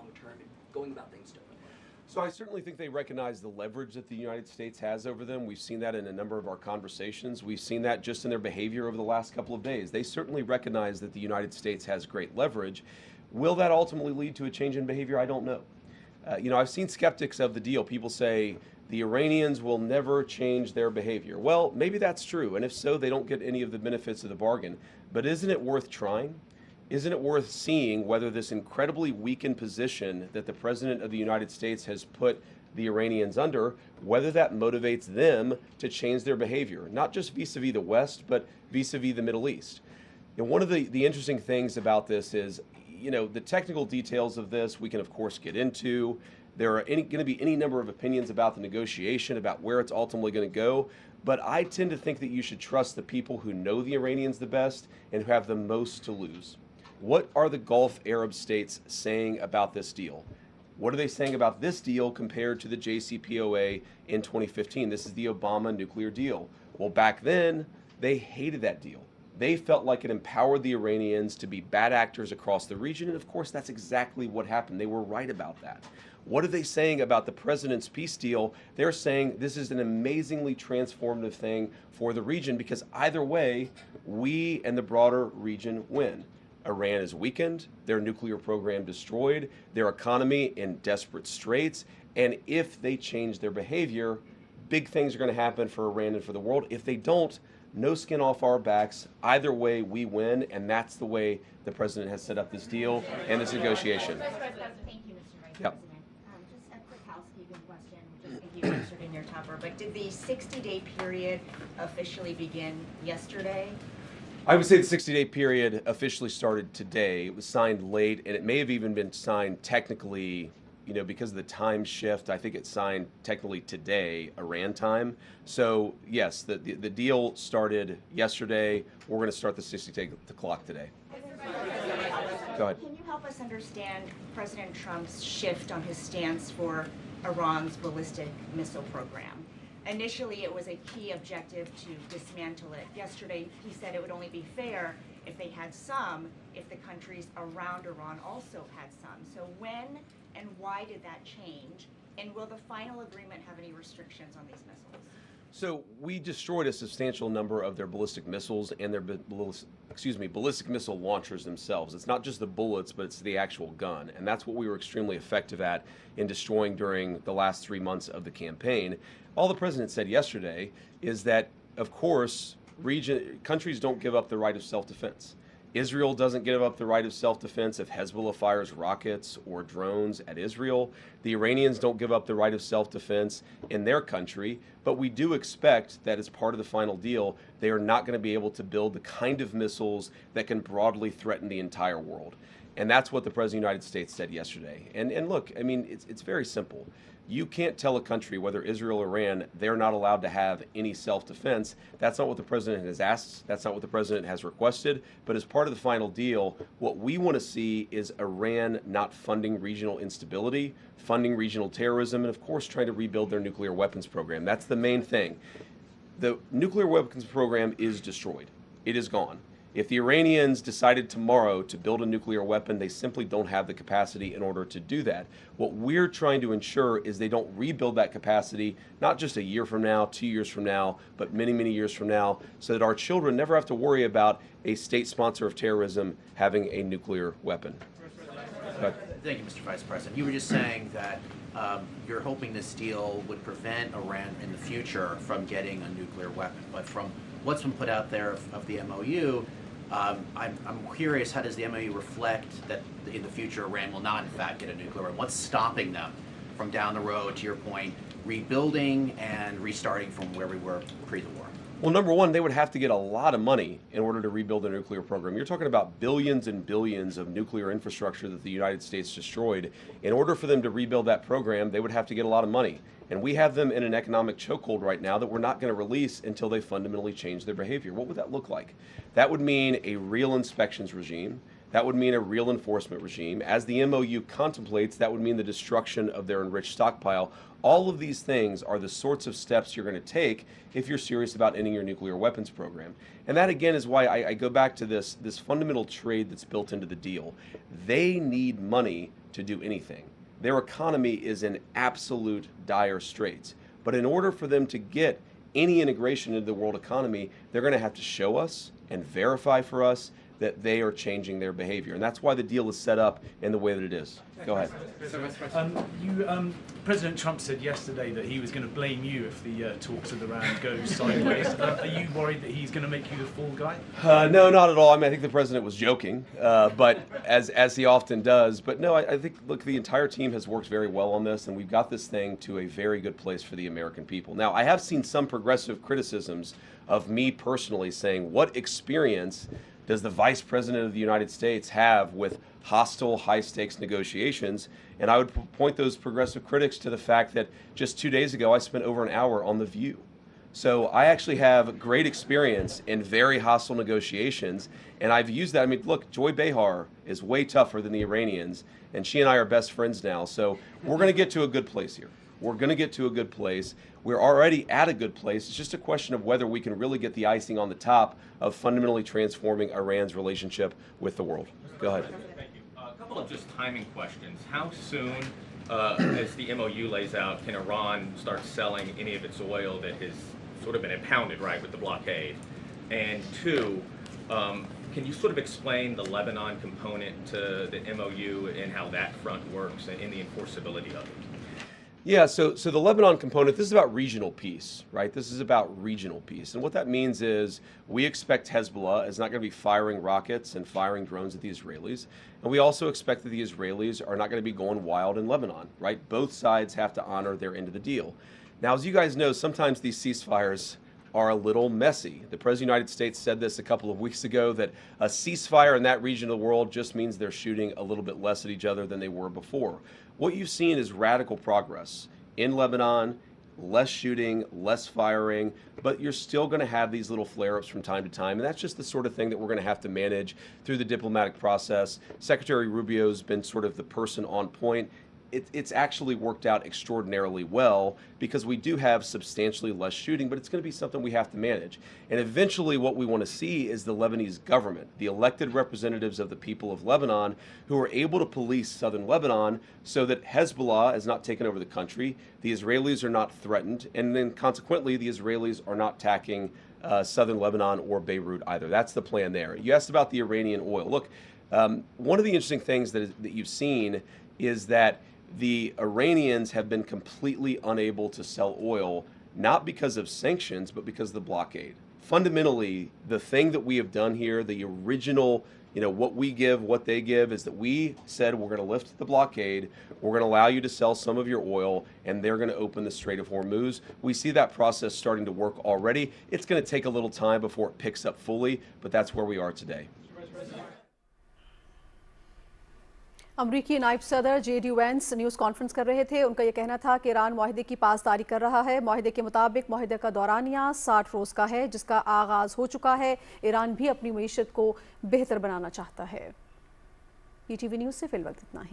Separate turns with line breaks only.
long term and going about things differently?
So I certainly think they recognize the leverage that the United States has over them. We've seen that in a number of our conversations. We've seen that just in their behavior over the last couple of days. They certainly recognize that the United States has great leverage. Will that ultimately lead to a change in behavior? I don't know. I've seen skeptics of the deal. People say the Iranians will never change their behavior. Well, maybe that's true, and if so, they don't get any of the benefits of the bargain. But isn't it worth trying? Isn't it worth seeing whether this incredibly weakened position that the President of the United States has put the Iranians under, whether that motivates them to change their behavior, not just vis-a-vis the West, but vis-a-vis the Middle East? And one of the interesting things about this is, the technical details of this we can, of course, get into. There are going to be any number of opinions about the negotiation, about where it's ultimately going to go. But I tend to think that you should trust the people who know the Iranians the best and who have the most to lose. What are the Gulf Arab states saying about this deal? What are they saying about this deal compared to the JCPOA in 2015? This is the Obama nuclear deal. Well, back then, they hated that deal. They felt like it empowered the Iranians to be bad actors across the region, and of course, that's exactly what happened. They were right about that. What are they saying about the president's peace deal? They're saying this is an amazingly transformative thing for the region because either way, we and the broader region win. Iran is weakened, their nuclear program destroyed, their economy in desperate straits, and if they change their behavior, big things are going to happen for Iran and for the world. If they don't, no skin off our backs. Either way, we win, and that's the way the president has set up this deal and this negotiation.
Thank you, Mr. Vice
Yep.
President. Just a quick housekeeping question, which I think you answered in your topper, but did the 60-day period officially begin yesterday?
I would say the 60-day period officially started today. It was signed late, and it may have even been signed technically, because of the time shift. I think it's signed technically today, Iran time. So yes, the deal started yesterday. We're going to start the 60-day clock today. Go ahead.
Can you help us understand President Trump's shift on his stance for Iran's ballistic missile program? Initially, it was a key objective to dismantle it. Yesterday, he said it would only be fair if they had some, if the countries around Iran also had some. So when and why did that change? And will the final agreement have any restrictions on these missiles?
So we destroyed a substantial number of their ballistic missiles and their ballistic missile launchers themselves. It's not just the bullets, but it's the actual gun. And that's what we were extremely effective at in destroying during the last 3 months of the campaign. All the president said yesterday is that, of course, countries don't give up the right of self-defense. Israel doesn't give up the right of self-defense if Hezbollah fires rockets or drones at Israel. The Iranians don't give up the right of self-defense in their country, but we do expect that as part of the final deal, they are not going to be able to build the kind of missiles that can broadly threaten the entire world. And that's what the President of the United States said yesterday. And look, I mean, it's very simple. You can't tell a country, whether Israel or Iran, they're not allowed to have any self-defense. That's not what the president has asked. That's not what the president has requested. But as part of the final deal, what we want to see is Iran not funding regional instability, funding regional terrorism, and of course trying to rebuild their nuclear weapons program. That's the main thing. The nuclear weapons program is destroyed. It is gone. If the Iranians decided tomorrow to build a nuclear weapon, they simply don't have the capacity in order to do that. What we're trying to ensure is they don't rebuild that capacity, not just a year from now, 2 years from now, but many, many years from now, so that our children never have to worry about a state sponsor of terrorism having a nuclear weapon.
Thank you, Mr. Vice President. You were just saying that you're hoping this deal would prevent Iran in the future from getting a nuclear weapon. But from what's been put out there of the MOU, I'm curious, how does the MOU reflect that in the future Iran will not in fact get a nuclear weapon? What's stopping them from down the road, to your point, rebuilding and restarting from where we were pre the war?
Well, number one, they would have to get a lot of money in order to rebuild their nuclear program. You're talking about billions and billions of nuclear infrastructure that the United States destroyed. In order for them to rebuild that program, they would have to get a lot of money. And we have them in an economic chokehold right now that we're not going to release until they fundamentally change their behavior. What would that look like? That would mean a real inspections regime. That would mean a real enforcement regime. As the MOU contemplates, that would mean the destruction of their enriched stockpile. All of these things are the sorts of steps you're going to take if you're serious about ending your nuclear weapons program. And that, again, is why I go back to this fundamental trade that's built into the deal. They need money to do anything. Their economy is in absolute dire straits. But in order for them to get any integration into the world economy, they're going to have to show us and verify for us that they are changing their behavior. And that's why the deal is set up in the way that it is. Go ahead.
President Trump said yesterday that he was going to blame you if the talks with Iran go sideways. Are you worried that he's going to make you the fall guy?
No, not at all. I mean, I think the president was joking, but as he often does. But no, I think, look, the entire team has worked very well on this, and we've got this thing to a very good place for the American people. Now, I have seen some progressive criticisms of me personally saying, what experience does the Vice President of the United States have with hostile, high-stakes negotiations? And I would point those progressive critics to the fact that just 2 days ago, I spent over an hour on The View. So I actually have great experience in very hostile negotiations, and I've used that. I mean, look, Joy Behar is way tougher than the Iranians, and she and I are best friends now. So we're going to get to a good place here. We're going to get to a good place. We're already at a good place. It's just a question of whether we can really get the icing on the top of fundamentally transforming Iran's relationship with the world. Go ahead.
Thank you. A couple of just timing questions. How soon, as the MOU lays out, can Iran start selling any of its oil that has sort of been impounded, right, with the blockade? And two, can you sort of explain the Lebanon component to the MOU and how that front works and the enforceability of it?
Yeah, so the Lebanon component, this is about regional peace, right? This is about regional peace. And what that means is we expect Hezbollah is not going to be firing rockets and firing drones at the Israelis. And we also expect that the Israelis are not going to be going wild in Lebanon, right? Both sides have to honor their end of the deal. Now, as you guys know, sometimes these ceasefires are a little messy. The President of the United States said this a couple of weeks ago, that a ceasefire in that region of the world just means they're shooting a little bit less at each other than they were before. What you've seen is radical progress in Lebanon, less shooting, less firing, but you're still going to have these little flare-ups from time to time, and that's just the sort of thing that we're going to have to manage through the diplomatic process. Secretary Rubio's been sort of the person on point. It's actually worked out extraordinarily well because we do have substantially less shooting, but it's going to be something we have to manage. And eventually what we want to see is the Lebanese government, the elected representatives of the people of Lebanon, who are able to police southern Lebanon so that Hezbollah has not taken over the country, the Israelis are not threatened, and then consequently the Israelis are not attacking southern Lebanon or Beirut either. That's the plan there. You asked about the Iranian oil. Look, one of the interesting things that you've seen is that the Iranians have been completely unable to sell oil, not because of sanctions, but because of the blockade. Fundamentally, the thing that we have done here, the original, what we give, what they give, is that we said we're going to lift the blockade, we're going to allow you to sell some of your oil, and they're going to open the Strait of Hormuz. We see that process starting to work already. It's going to take a little time before it picks up fully, but that's where we are today.
अमरीकी नायब सदर JD Vance news conference कर रहे थे। उनका यह कहना था कि ईरान माहिदे की पासदारी कर रहा है। माहिदे के मुताबिक माहिदे का दौरानिया 60 रोज़ का है, जिसका आगाज़ हो चुका है। ईरान भी अपनी मईशत को बेहतर बनाना चाहता है। PTV न्यूज़ से फिल वक्त इतना ही।